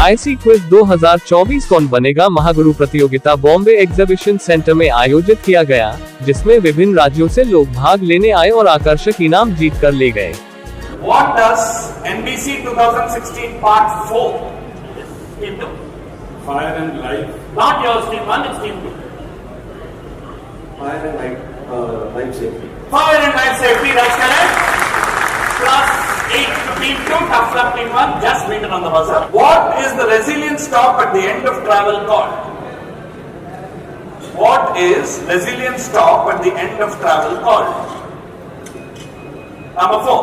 IC quiz 2024 कौन बनेगा महागुरु प्रतियोगिता बॉम्बे एग्जीबिशन सेंटर में आयोजित किया गया, जिसमें विभिन्न राज्यों से लोग भाग लेने आए और आकर्षक इनाम जीत कर ले गए। What does NBC 2016 Part 4 Team 2? Fire and life. Not yours, Team 1, it's Team 2. Fire and life safety. Fire and life safety, that's correct. Plus 8 to Team 2, tough luck Team 1, just wait on the buzzer. What is the resilience stop at the end of travel called? What is resilience stop at the end of travel called? Number 4.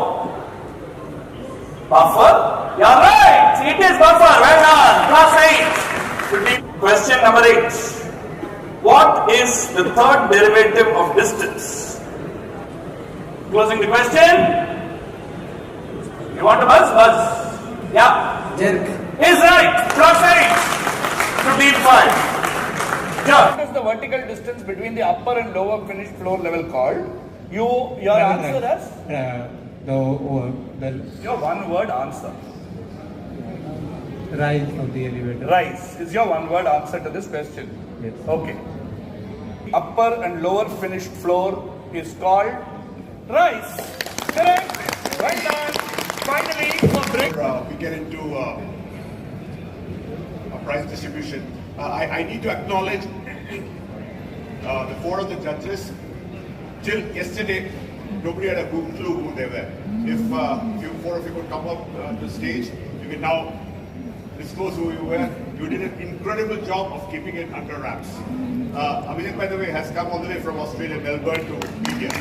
Buffer? You're right, it is buffer, well done, plus 8. Question number 8. What is the third derivative of distance? Closing the question. You want to buzz? Buzz. Yeah. Jerk. Is right. Plus 8 to Team 5. Yeah. What is the vertical distance between the upper and lower finished floor level called? Your answer is? Your one word answer. Rise of the elevator. Rise is your one word answer to this question. Yes. Okay. Upper and lower finished floor is called rise. Correct. Well done. Finally, for break. We get into a prize distribution. I need to acknowledge the four of the judges. Till yesterday, nobody had a clue who they were. If you four of you could come up to the stage, you can now disclose who you were. You did an incredible job of keeping it under wraps. Abhijit, by the way, has come all the way from Australia, Melbourne to be here.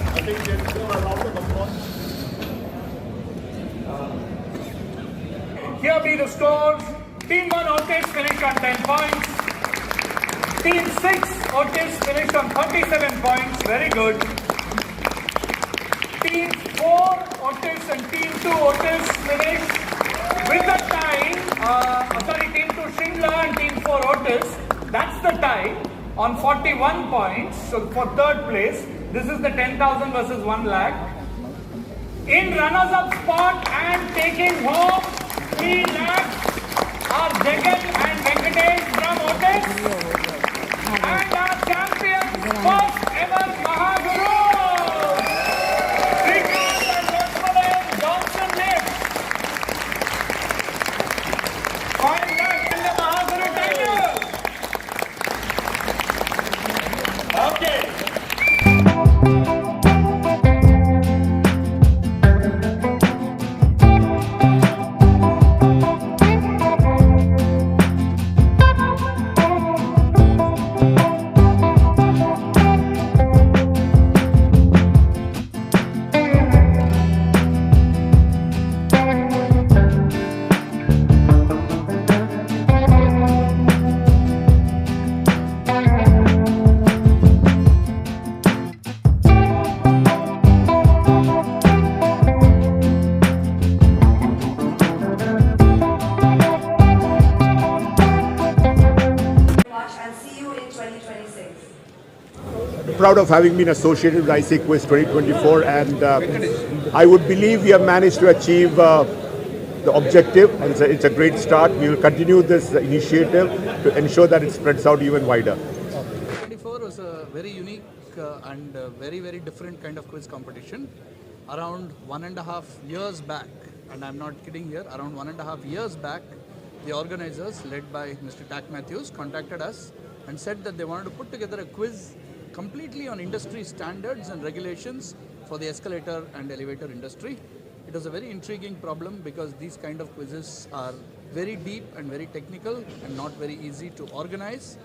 I think they deserve a round of applause. Here be the scores. Team 1 Otis finished on 10 points. Team 6 Otis finished on 37 points. Very good. Team 4 Otis and Team 2 Otis finished with the time. Team 2 Shingla and Team 4 Otis. That's the tie on 41 points. So for third place, this is the 10,000 versus 1 lakh. In runners-up spot and taking home 3 lakhs are Jagat and Venkatesh from Otis. And our champions, first ever Mahaguru, Srikanth and Lakshman Johnson Lips. 5 lakhs in the Mahaguru title. Okay. Proud of having been associated with ISEE Quiz 2024, and I would believe we have managed to achieve the objective, and it's a great start. We will continue this initiative to ensure that it spreads out even wider. 2024 was a very unique and very, very different kind of quiz competition. Around 1.5 years back, and I'm not kidding here, around 1.5 years back, the organizers, led by Mr. Tak Matthews, contacted us and said that they wanted to put together a quiz completely on industry standards and regulations for the escalator and elevator industry. It was a very intriguing problem because these kind of quizzes are very deep and very technical and not very easy to organize.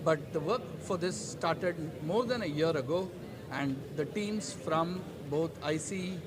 But the work for this started more than a year ago, and the teams from both ISEE,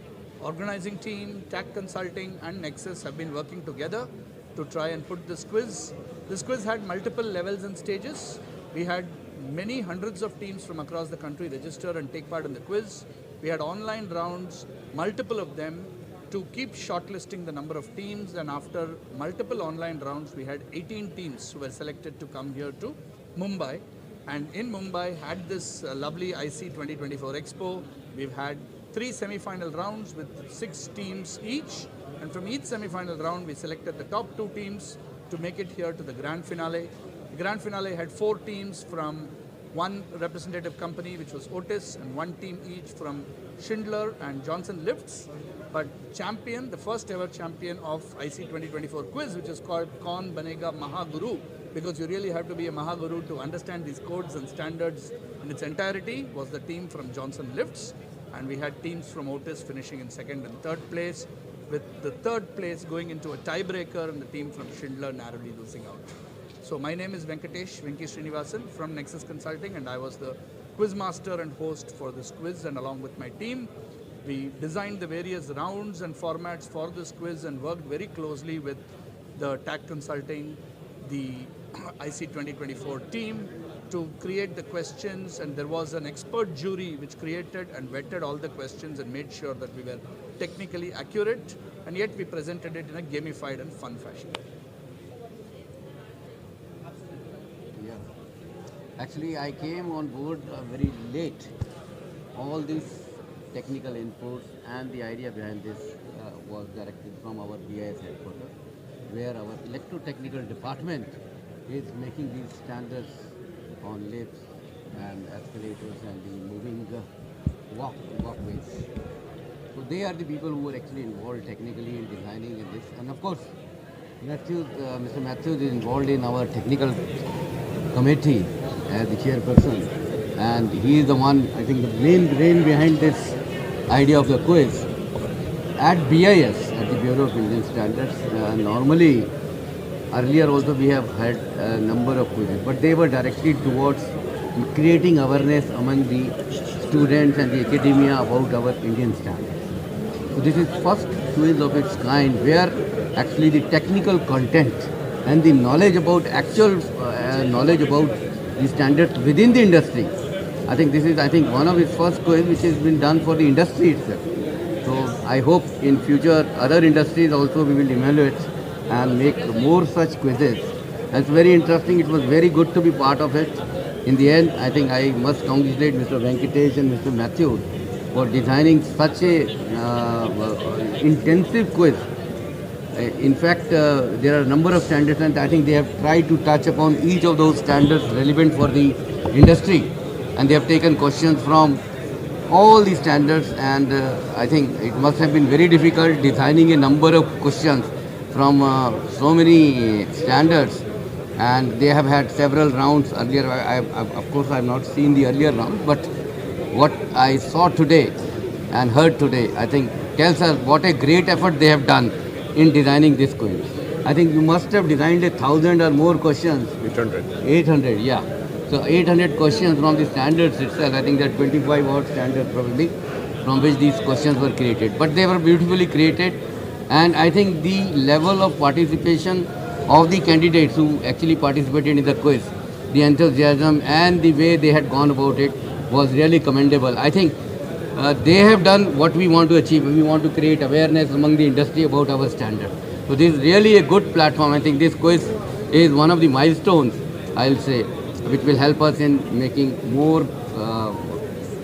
organizing team, TAC Consulting and Nexus have been working together to try and put this quiz. This quiz had multiple levels and stages. We had many hundreds of teams from across the country register and take part in the quiz. We had online rounds, multiple of them, to keep shortlisting the number of teams, and after multiple online rounds, we had 18 teams who were selected to come here to Mumbai. and in Mumbai had this lovely ISEE 2024 Expo. We've had 3 semi-final rounds with 6 teams each, and from each semi-final round we selected the top 2 teams to make it here to the grand finale. The grand finale had 4 teams from one representative company, which was Otis, and 1 team each from Schindler and Johnson Lifts. But champion, the first ever champion of IC 2024 quiz, which is called Kaun Banega Mahaguru, because you really have to be a Mahaguru to understand these codes and standards in its entirety, was the team from Johnson Lifts. And we had teams from Otis finishing in 2nd and 3rd place, with the 3rd place going into a tiebreaker and the team from Schindler narrowly losing out. So my name is Venkatesh Venki Srinivasan from Nexus Consulting, and I was the quiz master and host for this quiz, and along with my team, we designed the various rounds and formats for this quiz and worked very closely with the TAC Consulting, the IC 2024 team to create the questions, and there was an expert jury which created and vetted all the questions and made sure that we were technically accurate, and yet we presented it in a gamified and fun fashion. Yeah. Actually, I came on board very late. All these technical inputs and the idea behind this was directed from our BIS headquarters, where our electrotechnical department is making these standards on lifts and escalators and the moving walkways. So they are the people who are actually involved technically in designing this. And of course, Mr. Matthews is involved in our technical committee as the chairperson, and he is the one, I think, the main brain behind this idea of the quiz. At BIS, at the Bureau of Indian Standards, normally earlier also we have had a number of quizzes, but they were directed towards creating awareness among the students and the academia about our Indian standards. So this is first quiz of its kind, where actually the technical content and the knowledge about actual knowledge about the standards within the industry. I think this is one of its first quiz which has been done for the industry itself. So I hope in future other industries also we will evaluate and make more such quizzes. That's very interesting. It was very good to be part of it. In the end, I think I must congratulate Mr. Venkatesh and Mr. Matthew for designing such a intensive quiz. In fact, there are a number of standards, and I think they have tried to touch upon each of those standards relevant for the industry, and they have taken questions from all the standards, and I think it must have been very difficult designing a number of questions from so many standards, and they have had several rounds earlier. Of course, I have not seen the earlier round, but what I saw today and heard today, I think tells us what a great effort they have done in designing this quiz. I think you must have designed 1,000 or more questions. 800, yeah. So 800 questions from the standards itself. I think there are 25 odd standards probably from which these questions were created. But they were beautifully created, and I think the level of participation of the candidates who actually participated in the quiz, the enthusiasm and the way they had gone about it was really commendable. I think they have done what we want to achieve. We want to create awareness among the industry about our standard. So this is really a good platform. I think this quiz is one of the milestones, I'll say, which will help us in making more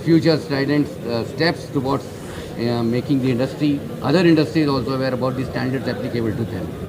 future strident steps towards making the industry, other industries also aware about the standards applicable to them.